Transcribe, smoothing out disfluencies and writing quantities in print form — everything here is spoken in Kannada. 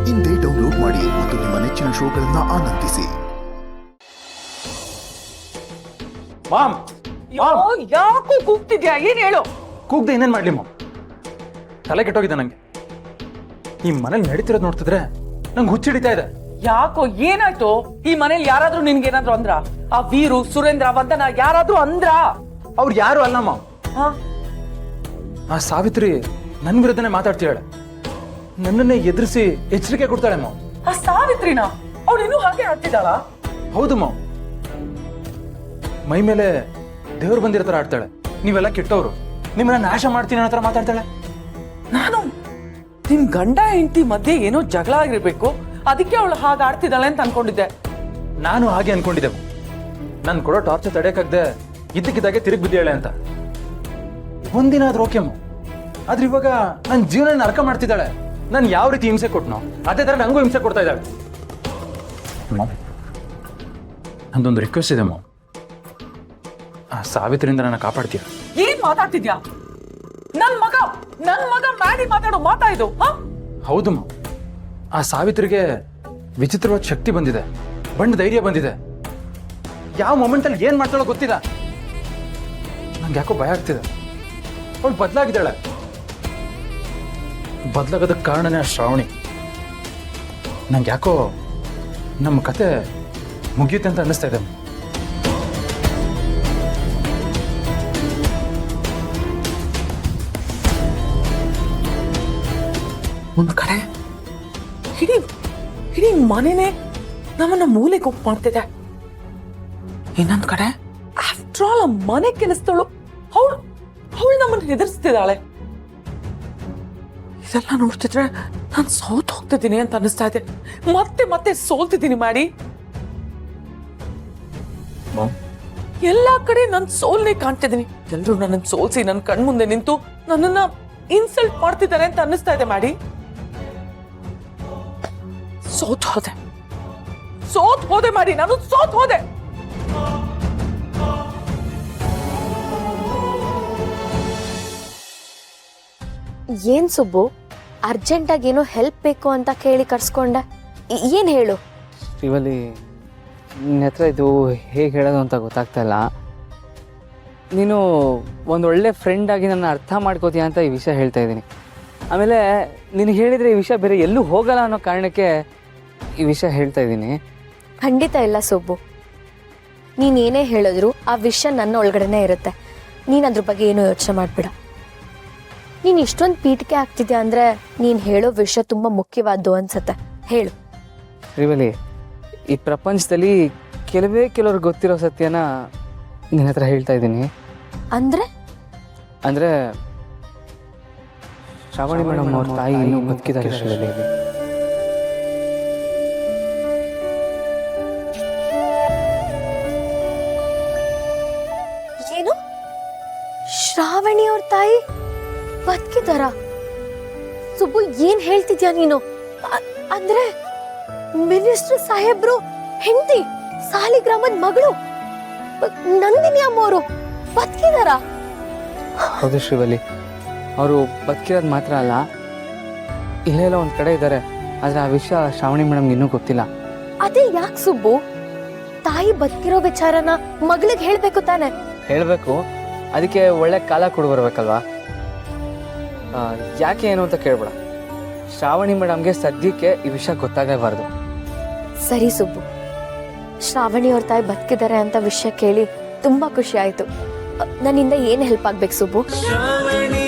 ಇಂದೇ ಡೌನ್ಲೋಡ್ ಮಾಡಿ ಮತ್ತು ನಿಮ್ಮ ನೆಚ್ಚಿನ ಶೋಗಳನ್ನ ಆನಂದಿಸಿ. ಮಾಮ್, ಯಾಕೋ ಕೂಗ್ತಿದ್ಯಾ? ಏನ್ ಹೇಳು? ಕೂಗ್ದೆ ಇನ್ನೇನ್ ಮಾಡ್ಲಿ ಮಾಮ್? ತಲೆ ಕೆಟ್ಟೋಗಿದೆ ನಂಗೆ. ಈ ಮನೇಲಿ ನಡೀತಿರೋದು ನೋಡ್ತಿದ್ರೆ ನಂಗೆ ಹುಚ್ಚಿಡಿತಾ ಇದೆ. ಯಾಕೋ ಏನಾಯ್ತು? ಈ ಮನೇಲಿ ಯಾರಾದ್ರೂ ನಿನ್ಗೇನಾದ್ರು ಅಂದ್ರ? ಆ ವೀರು, ಸುರೇಂದ್ರ, ವಂದನ ಯಾರಾದ್ರೂ ಅಂದ್ರ? ಅವ್ರು ಯಾರು ಅಲ್ಲ ಮಾಮ್. ಆ ಸಾವಿತ್ರಿ ನನ್ ವಿರುದ್ಧನೇ ಮಾತಾಡ್ತಿದ್ದಾಳೆ. ನನ್ನನ್ನೇ ಎದುರಿಸಿ ಎಚ್ಚರಿಕೆ ಕೊಡ್ತಾಳೆ ಮಾಮ್. ಆ ಸಾವಿತ್ರಿನ ಅವಳು ಇನ್ನೂ ಹಾಗೆ ಆಡ್ತಿದ್ದಾಳ? ಹೌದು ಮಾಮ್. ಮೈ ಮೇಲೆ ದೇವ್ರು ಬಂದಿರೋ ತರ ಆಡ್ತಾಳೆ. ನೀವೆಲ್ಲ ಕೆಟ್ಟವ್ರು, ನಿಮ್ಮನ್ನ ನಾಶ ಮಾಡ್ತೀನಿ ಅನ್ನೋ ತರ ಮಾತಾಡ್ತಾಳೆ. ನಾನು ನಿಮ್ ಗಂಡ ಹೆಂಡತಿ ಮಧ್ಯೆ ಏನೋ ಜಗಳ ಆಗಿರ್ಬೇಕು, ಅದಕ್ಕೆ ಅವಳು ಹಾಗೆ ಆಡ್ತಿದ್ದಾಳೆ ಅಂತ ಅನ್ಕೊಂಡಿದ್ದೆ. ನಾನು ಹಾಗೆ ಅನ್ಕೊಂಡಿದ್ದೆ. ನಾನು ಕೊಡೋ ಟಾರ್ಚರ್ ತಡೆಯಕ್ಕಾಗದೆ ಇದ್ದಕ್ಕಿದ್ದಾಗೆ ತಿರುಗಿ ಬಿದ್ದಾಳೆ ಅಂತ. ಒಂದಿನ ಆದ್ರೂ ಓಕೆ ಮಾಮ್. ಆದ್ರೆ ಇವಾಗ ನನ್ನ ಜೀವನ ನರಕ ಮಾಡ್ತಿದ್ದಾಳೆ. ನಾನು ಯಾವ ರೀತಿ ಹಿಂಸೆ ಕೊಟ್ನೋ ಅದೇ ತರ ನಂಗೂ ಹಿಂಸೆ ಕೊಡ್ತಾ ಇದ್ದಾಳೆ. ನಂದೊಂದು ರಿಕ್ವೆಸ್ಟ್ ಇದೆ ಮಾಮ್. ಆ ಸಾವಿತ್ರಿಯಿಂದ ನನ್ನ ಕಾಪಾಡ್ತೀಯ? ಏನ್ ಮಾತಾಡ್ತಿದ್ಯಾ? ನನ್ ಮಗ ಮಾಡಿ ಮಾತಾಡೋ ಮಾತಾ ಇದು? ಹೌದು ಮಾಮ್. ಆ ಸಾವಿತ್ರಿಗೆ ವಿಚಿತ್ರವಾದ ಶಕ್ತಿ ಬಂದಿದೆ, ಬಂಡ ಧೈರ್ಯ ಬಂದಿದೆ. ಯಾವ ಮೊಮೆಂಟ್ ಅಲ್ಲಿ ಏನ್ ಮಾಡ್ತಾಳೋ ಗೊತ್ತಿಲ್ಲ. ನಂಗೆ ಯಾಕೋ ಭಯ ಆಗ್ತಿದೆ. ಅವಳು ಬದಲಾಗಿದ್ದಾಳೆ. ಬದಲಾಗೋದಕ್ಕೆ ಕಾರಣನೇ ಆ ಶ್ರಾವಣಿ. ನಂಗೆ ಯಾಕೋ ನಮ್ಮ ಕತೆ ಮುಗಿಯುತ್ತೆ ಅಂತ ಅನ್ನಿಸ್ತಾ ಇದೆ. ಒಂದ್ ಕಡೆ ಇಡೀ ಮನೆನೇ ನಮ್ಮನ್ನ ಮೂಲೆ ಗುಂಪು ಮಾಡ್ತಿದೆ. ಇನ್ನೊಂದ್ ಕಡೆ ಆಫ್ಟರ್ ಆಲ್ ಆ ಮನೆ ಕೆಲಸದಳು ಅವಳು ನಮ್ಮನ್ನ ಹೆದರ್ಸ್ತಿದ್ದಾಳೆ. ಇದೆಲ್ಲ ನೋಡ್ತಿದ್ರೆ ನಾನು ಸೋತ್ ಹೋಗ್ತಿದ್ದೀನಿ ಅಂತ ಅನಿಸ್ತಾ ಇದೆ. ಮತ್ತೆ ಸೋಲ್ತಿದ್ದೀನಿ ಮಾಡಿ. ಎಲ್ಲಾ ಕಡೆ ನನ್ ಸೋಲ್ನೇ ಕಾಣ್ತಿದ್ದೀನಿ. ಎಲ್ರು ನನ್ನ ಸೋಲ್ಸಿ ನನ್ನ ಕಣ್ಮುಂದೆ ನಿಂತು ನನ್ನನ್ನ ಇನ್ಸಲ್ಟ್ ಮಾಡ್ತಿದ್ದಾರೆ ಅಂತ ಅನ್ನಿಸ್ತಾ ಇದೆ ಮಾಡಿ. ಸೋತ್ ಹೋದೆ ಮಾಡಿ. ನಾನು ಸೋತ್ ಹೋದೆ. ಏನ್ ಸುಬ್ಬು, ಅರ್ಜೆಂಟಾಗಿ ಏನೋ ಹೆಲ್ಪ್ ಬೇಕು ಅಂತ ಕೇಳಿ ಕರ್ಸ್ಕೊಂಡೆ. ಏನ್ ಹೇಳು? ಶ್ರೀವಲ್ಲಿ, ನಿನ್ನ ಹತ್ರ ಇದು ಹೇಗೆ ಹೇಳೋದು ಅಂತ ಗೊತ್ತಾಗ್ತಾ ಇಲ್ಲ. ನೀನು ಒಂದೊಳ್ಳೆ ಫ್ರೆಂಡ್ ಆಗಿ ನನ್ನ ಅರ್ಥ ಮಾಡ್ಕೋತೀಯ ಅಂತ ಈ ವಿಷಯ ಹೇಳ್ತಾ ಇದ್ದೀನಿ. ಆಮೇಲೆ ನಿನಗೆ ಹೇಳಿದರೆ ಈ ವಿಷಯ ಬೇರೆ ಎಲ್ಲೂ ಹೋಗಲ್ಲ ಅನ್ನೋ ಕಾರಣಕ್ಕೆ ಈ ವಿಷಯ ಹೇಳ್ತಾ ಇದ್ದೀನಿ. ಖಂಡಿತ ಇಲ್ಲ ಸುಬ್ಬು. ನೀನೇನೇ ಹೇಳಿದ್ರು ಆ ವಿಷಯ ನನ್ನ ಒಳಗಡೆನೇ ಇರುತ್ತೆ. ನೀನು ಅದ್ರ ಬಗ್ಗೆ ಏನೂ ಯೋಚನೆ ಮಾಡ್ಬೇಡ. ನೀನು ಇಷ್ಟೊಂದು ಪೀಠಿಕೆ ಆಗ್ತಿದ್ಯಾ ಅಂದರೆ ನೀನು ಹೇಳೋ ವಿಷಯ ತುಂಬ ಮುಖ್ಯವಾದ್ದು ಅನ್ಸುತ್ತೆ. ಹೇಳು. ಶ್ರೀವಲ್ಲಿ, ಈ ಪ್ರಪಂಚದಲ್ಲಿ ಕೆಲವ್ರಿಗೆ ಗೊತ್ತಿರೋ ಸತ್ಯನ ನಿನ್ನ ಹತ್ರ ಹೇಳ್ತಾ ಇದ್ದೀನಿ. ಅಂದರೆ ಶ್ರಾವಣಿ ಮೇಡಮ್ ಅವ್ರ ತಾಯಿ ಇನ್ನೂ ಬದುಕಿದ್ದಾರೆ ಶ್ರೀವಲ್ಲಿ. ಏನು? ಶ್ರಾವಣಿ ಅವ್ರ ತಾಯಿ ಬದುಕಿದಾರ? ಸುಬ್ಬು, ಏನ್ ಹೇಳ್ತಿದ್ಯಾ ನೀನು? ಅಂದ್ರೆ ಮಿನಿಸ್ಟರ್ ಸಾಹೇಬ್ರು ಹೆಂಡತಿ, ಸಾಲಿಗ್ರಾಮದ ಮಗಳು ನಂದಿನಿ ಅಮ್ಮವರು ಬದುಕಿದಾರ? ಹೌದು ಶ್ರೀವಲ್ಲಿ, ಅವರು ಬದುಕಿರೋದು ಮಾತ್ರ ಅಲ್ಲ, ಇಲ್ಲೆಲ್ಲ ಒಂದು ಕಡೆ ಇದ್ದಾರೆ. ಆದರೆ ಆ ವಿಷಯ ಶ್ರಾವಣಿ ಮೇಡಮ್ಗೆ ಇನ್ನೂ ಗೊತ್ತಿಲ್ಲ. ಅದೇ ಯಾಕೆ ಸುಬ್ಬು? ತಾಯಿ ಬದುಕಿರೋ ವಿಚಾರನ ಮಗಳಿಗೆ ಹೇಳ್ಬೇಕು ತಾನೆ? ಹೇಳಬೇಕು, ಅದಕ್ಕೆ ಒಳ್ಳೆ ಕಾಲ ಕೊಡು ಬರ್ಬೇಕಲ್ವಾ? ಯಾಕೆ ಏನು ಅಂತ ಕೇಳ್ಬೇಡ. ಶ್ರಾವಣಿ ಮೇಡಮ್ಗೆ ಸದ್ಯಕ್ಕೆ ಈ ವಿಷಯ ಗೊತ್ತಾಗಬಾರ್ದು. ಸರಿ ಸುಬ್ಬು, ಶ್ರಾವಣಿ ಅವ್ರ ತಾಯಿ ಬದುಕಿದ್ದಾರೆ ಅಂತ ವಿಷಯ ಕೇಳಿ ತುಂಬಾ ಖುಷಿ ಆಯ್ತು. ನನ್ನಿಂದ ಏನ್ ಹೆಲ್ಪ್ ಆಗ್ಬೇಕು ಸುಬ್ಬು? ಶ್ರಾವಣಿ